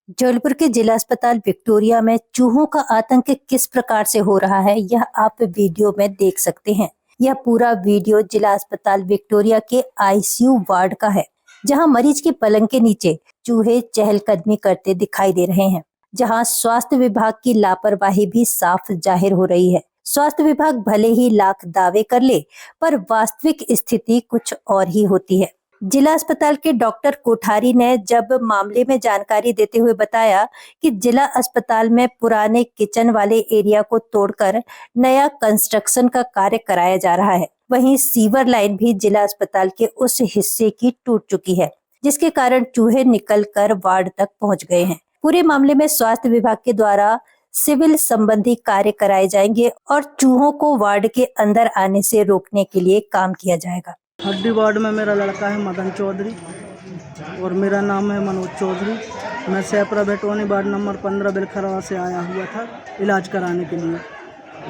जबलपुर के जिला अस्पताल विक्टोरिया में चूहों का आतंक किस प्रकार से हो रहा है, यह आप वीडियो में देख सकते हैं। यह पूरा वीडियो जिला अस्पताल विक्टोरिया के आईसीयू वार्ड का है, जहां मरीज के पलंग के नीचे चूहे चहलकदमी करते दिखाई दे रहे हैं, जहां स्वास्थ्य विभाग की लापरवाही भी साफ जाहिर हो रही है। स्वास्थ्य विभाग भले ही लाख दावे कर ले, पर वास्तविक स्थिति कुछ और ही होती है। जिला अस्पताल के डॉक्टर कोठारी ने जब मामले में जानकारी देते हुए बताया कि जिला अस्पताल में पुराने किचन वाले एरिया को तोड़कर नया कंस्ट्रक्शन का कार्य कराया जा रहा है। वहीं सीवर लाइन भी जिला अस्पताल के उस हिस्से की टूट चुकी है, जिसके कारण चूहे निकलकर वार्ड तक पहुंच गए हैं। पूरे मामले में स्वास्थ्य विभाग के द्वारा सिविल संबंधी कार्य कराए जाएंगे और चूहों को वार्ड के अंदर आने से रोकने के लिए काम किया जाएगा। हड्डी वार्ड में मेरा लड़का है मदन चौधरी और मेरा नाम है मनोज चौधरी। मैं सैपरा बेटवानी वार्ड नंबर 15 बिलखरवा से आया हुआ था इलाज कराने के लिए।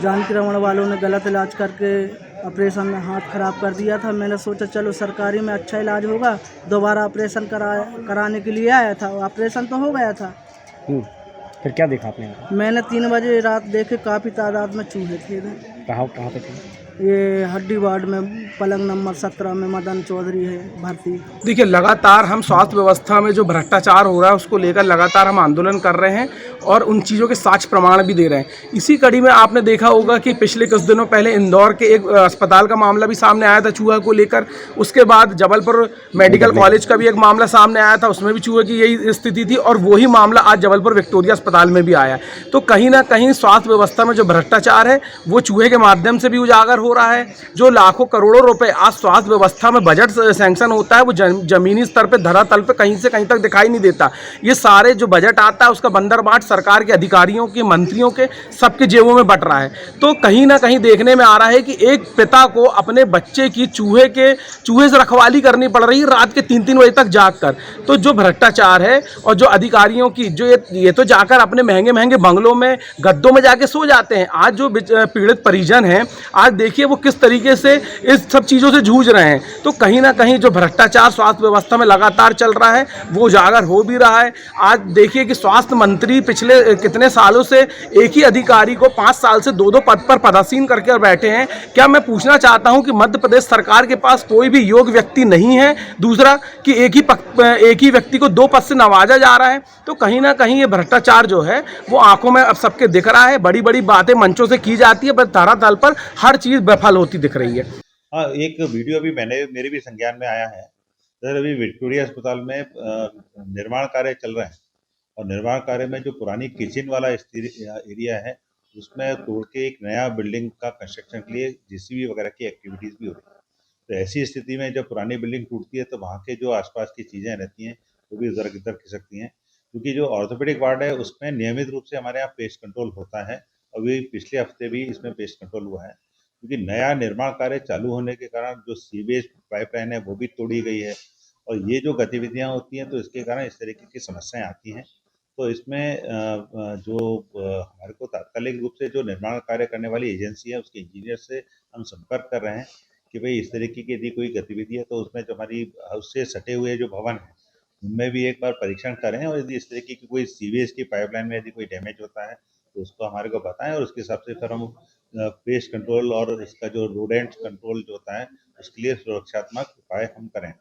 जानकी रमण वालों ने गलत इलाज करके ऑपरेशन में हाथ खराब कर दिया था। मैंने सोचा चलो सरकारी में अच्छा इलाज होगा, दोबारा ऑपरेशन कराने के लिए आया था। ऑपरेशन तो हो गया था। फिर क्या देखा आपने? मैंने 3 बजे रात देखे काफ़ी तादाद में चूहे थे। कहाँ कहाँ पे थे? ये हड्डी वार्ड में पलंग नंबर 17 में मदन चौधरी है भर्ती। देखिए, लगातार हम स्वास्थ्य व्यवस्था में जो भ्रष्टाचार हो रहा है उसको लेकर लगातार हम आंदोलन कर रहे हैं और उन चीज़ों के साक्ष्य प्रमाण भी दे रहे हैं। इसी कड़ी में आपने देखा होगा कि पिछले कुछ दिनों पहले इंदौर के एक अस्पताल का मामला भी सामने आया था चूहा को लेकर। उसके बाद जबलपुर मेडिकल कॉलेज का भी एक मामला सामने आया था, उसमें भी चूहे की यही स्थिति थी और वही मामला आज जबलपुर विक्टोरिया अस्पताल में भी आया। तो कहीं ना कहीं स्वास्थ्य व्यवस्था में जो भ्रष्टाचार है वो चूहे के माध्यम से भी उजागर हो रहा है। जो लाखों करोड़ों रुपए आज स्वास्थ्य व्यवस्था में बजट सैंक्शन होता है वो जमीनी स्तर पे धरातल पे कहीं से कहीं तक दिखाई नहीं देता। ये सारे जो बजट आता है उसका बंदरबाट सरकार के अधिकारियों के, मंत्रियों के, सबके जेबों में बट रहा है। तो कहीं ना कहीं देखने में आ रहा है कि एक पिता को अपने बच्चे की चूहे से रखवाली करनी पड़ रही है रात के 3-3 बजे तक जाग कर। तो जो भ्रष्टाचार है और जो अधिकारियों की जो ये तो जाकर अपने महंगे महंगे बंगलों में गद्दों में जाके सो जाते हैं। आज जो पीड़ित परिजन हैं, आज देखिए वो किस तरीके से इस सब चीज़ों से जूझ रहे हैं। तो कहीं ना कहीं जो भ्रष्टाचार स्वास्थ्य व्यवस्था में लगातार चल रहा है वो उजागर हो भी रहा है। आज देखिए कि स्वास्थ्य मंत्री पिछले कितने सालों से एक ही अधिकारी को 5 साल से 2-2 पद पर पदासीन करके बैठे हैं। क्या मैं पूछना चाहता हूं कि मध्य प्रदेश सरकार के पास कोई भी योग्य व्यक्ति नहीं है? दूसरा कि एक ही व्यक्ति को 2 पद से नवाजा जा रहा है। तो कहीं ना कहीं ये भ्रष्टाचार जो है वो आंखों में अब सबके दिख रहा है। बड़ी बड़ी बातें मंचों से की जाती है पर धरातल पर हर चीज़ विफल होती दिख रही है। हाँ, एक वीडियो भी मेरे भी संज्ञान में आया है। सर, अभी विक्टोरिया अस्पताल में निर्माण कार्य चल रहे हैं और निर्माण कार्य में जो पुरानी किचन वाला एरिया है उसमें तोड़ के एक नया बिल्डिंग का कंस्ट्रक्शन के लिए जेसीबी वगैरह की एक्टिविटीज़ भी हो रही है। तो ऐसी स्थिति में जब पुरानी बिल्डिंग टूटती है तो वहाँ के जो आसपास की चीज़ें रहती हैं वो भी उधर किधर खिसकती हैं, क्योंकि जो ऑर्थोपेडिक वार्ड है उसमें नियमित रूप से हमारे यहाँ पेस्ट कंट्रोल होता है। अभी पिछले हफ्ते भी इसमें पेस्ट कंट्रोल हुआ है, क्योंकि नया निर्माण कार्य चालू होने के कारण जो सीवेज पाइपलाइन है वो भी तोड़ी गई है और ये जो गतिविधियां होती हैं तो इसके कारण इस तरीके की समस्याएं आती हैं। तो इसमें हमारे को तात्कालिक रूप से जो निर्माण कार्य करने वाली एजेंसी है उसके इंजीनियर से हम संपर्क कर रहे हैं कि भाई इस तरीके की यदि कोई गतिविधि है तो उसमें जो हमारी हाउस से सटे हुए जो भवन है उनमें भी एक बार परीक्षण करें और यदि इस तरीके की कोई सीवेज की पाइपलाइन में यदि कोई डैमेज होता है तो उसको हमारे को बताएं और उसके हिसाब से फिर हम पेस्ट कंट्रोल और इसका जो रोडेंट कंट्रोल जो होता है उसके लिए सुरक्षात्मक उपाय हम करें।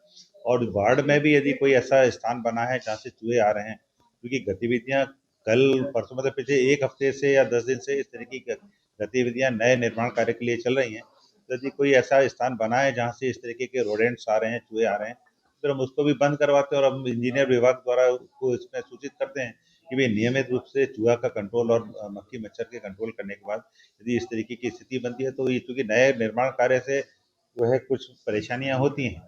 और वार्ड में भी यदि कोई ऐसा स्थान बना है जहाँ से चूहे आ रहे हैं, क्योंकि गतिविधियाँ कल परसों मतलब पिछले 1 हफ्ते से या 10 दिन से इस तरीके की गतिविधियाँ नए निर्माण कार्य के लिए चल रही हैं। तो यदि कोई ऐसा स्थान बना है जहाँ से इस तरीके के रोडेंट्स आ रहे हैं, चूहे आ रहे हैं, फिर हम उसको भी बंद करवाते हैं और हम इंजीनियर विभाग द्वारा उसको इसमें सूचित करते हैं कि भाई नियमित रूप से चूहा का कंट्रोल और मक्खी मच्छर के कंट्रोल करने के बाद यदि इस तरीके की स्थिति बनती है तो ये चूँकि नए निर्माण कार्य से जो है कुछ परेशानियां होती हैं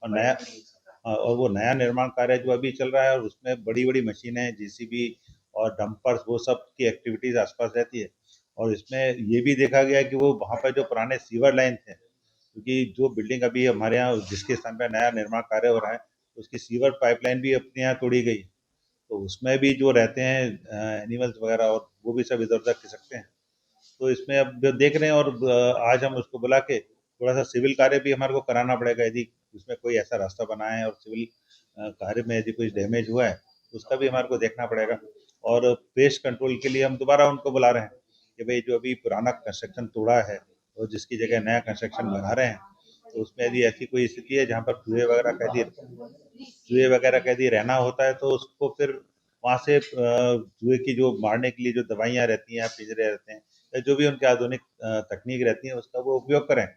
और वो नया निर्माण कार्य जो अभी चल रहा है और उसमें बड़ी बड़ी मशीनें, जेसीबी और डंपर्स, वो सब की एक्टिविटीज़ आसपास रहती है। और इसमें ये भी देखा गया कि वो वहाँ पर जो पुराने सीवर लाइन थे, क्योंकि जो बिल्डिंग अभी हमारे यहाँ जिसके स्थान पर नया निर्माण कार्य हो रहा है उसकी सीवर पाइपलाइन भी अपने यहाँ तोड़ी गई, तो उसमें भी जो रहते हैं एनिमल्स वगैरह और वो भी सब इधर उधर खिसकते हैं। तो इसमें अब जो देख रहे हैं और आज हम उसको बुला के थोड़ा सा सिविल कार्य भी हमारे को कराना पड़ेगा। यदि उसमें कोई ऐसा रास्ता बना है और सिविल कार्य में यदि कुछ डैमेज हुआ है उसका भी हमारे को देखना पड़ेगा। और पेस्ट कंट्रोल के लिए हम दोबारा उनको बुला रहे हैं कि भाई जो अभी पुराना कंस्ट्रक्शन तोड़ा है और जिसकी जगह नया कंस्ट्रक्शन बना रहे हैं, तो उसमें यदि ऐसी कोई स्थिति है जहाँ पर चूहे वगैरह कैदी रहना होता है, तो उसको फिर वहाँ से चूहे की जो मारने के लिए जो दवाइयाँ रहती हैं, पिंजरे रहते हैं, या जो भी उनकी आधुनिक तकनीक रहती है, उसका वो उपयोग करें।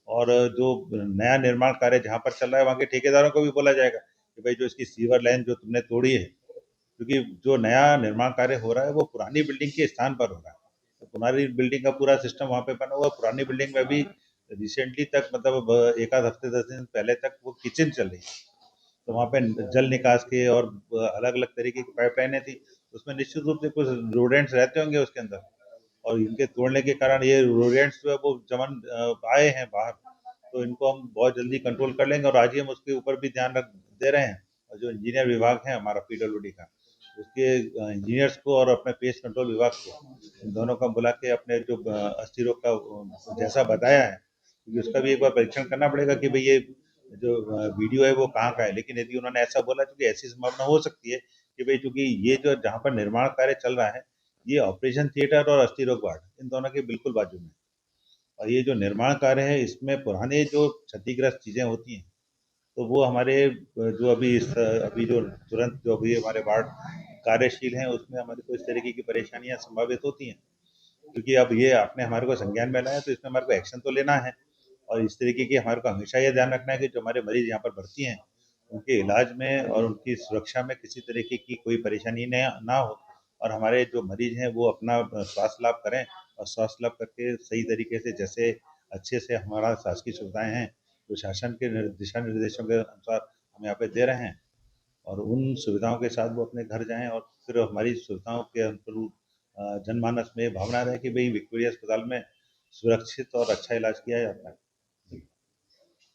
और जो नया निर्माण कार्य जहाँ पर चल रहा है, वहाँ के ठेकेदारों को भी बोला जाएगा कि भाई जो इसकी सीवर लाइन जो तुमने तोड़ी है, क्योंकि जो नया निर्माण कार्य हो रहा है वो पुरानी बिल्डिंग के स्थान पर हो रहा है। तो पुरानी बिल्डिंग का पूरा सिस्टम वहाँ पे बना हुआ है। पुरानी बिल्डिंग में भी रिसेंटली तक मतलब एक आध हफ्ते 10 दिन पहले तक वो किचन चल रही है, तो वहाँ पे जल निकास के और अलग अलग तरीके की पाइपलाइनें थी। उसमें निश्चित रूप से कुछ रोडेंट्स रहते होंगे उसके अंदर, और इनके तोड़ने के कारण ये रोडेंट्स जो है वो जमन आए हैं बाहर, तो इनको हम बहुत जल्दी कंट्रोल कर लेंगे। और आज ही हम उसके ऊपर भी ध्यान रख दे रहे हैं, और जो इंजीनियर विभाग है हमारा पीडब्ल्यूडी का, उसके इंजीनियर्स को और अपने पेस्ट कंट्रोल विभाग को, इन दोनों को बुला के अपने जो अस्थि रोग का जैसा बताया है, क्योंकि उसका भी एक बार परीक्षण करना पड़ेगा कि भाई ये जो वीडियो है वो कहाँ का है। लेकिन यदि उन्होंने ऐसा बोला, क्योंकि ऐसी संभावना हो सकती है कि भाई चूंकि ये जो जहाँ पर निर्माण कार्य चल रहा है, ये ऑपरेशन थिएटर और अस्थि रोग वार्ड इन दोनों के बिल्कुल बाजू में, और ये जो निर्माण कार्य है इसमें पुराने जो क्षतिग्रस्त चीज़ें होती हैं, तो वो हमारे जो अभी जो तुरंत जो अभी हमारे वार्ड कार्यशील हैं, उसमें हमारे को इस तरीके की परेशानियां संभावित होती हैं। क्योंकि अब ये आपने हमारे को संज्ञान में लाया, तो इसमें हमारे को एक्शन तो लेना है, और इस तरीके की हमारे को हमेशा ये ध्यान रखना है कि जो हमारे मरीज यहाँ पर भर्ती हैं, उनके इलाज में और उनकी सुरक्षा में किसी तरीके की कोई परेशानी ना हो, और हमारे जो मरीज हैं वो अपना स्वास्थ्य लाभ करें, और स्वास्थ्य लाभ करके सही तरीके से जैसे अच्छे से हमारा शासकीय सुविधाएं हैं जो शासन के दिशा निर्देशों के अनुसार हम यहाँ पे दे रहे हैं, और उन सुविधाओं के साथ वो अपने घर जाएं, और फिर हमारी सुविधाओं के अनुरूप जनमानस में भावना रहे कि भाई विक्टोरिया अस्पताल में सुरक्षित और अच्छा इलाज किया जाता है।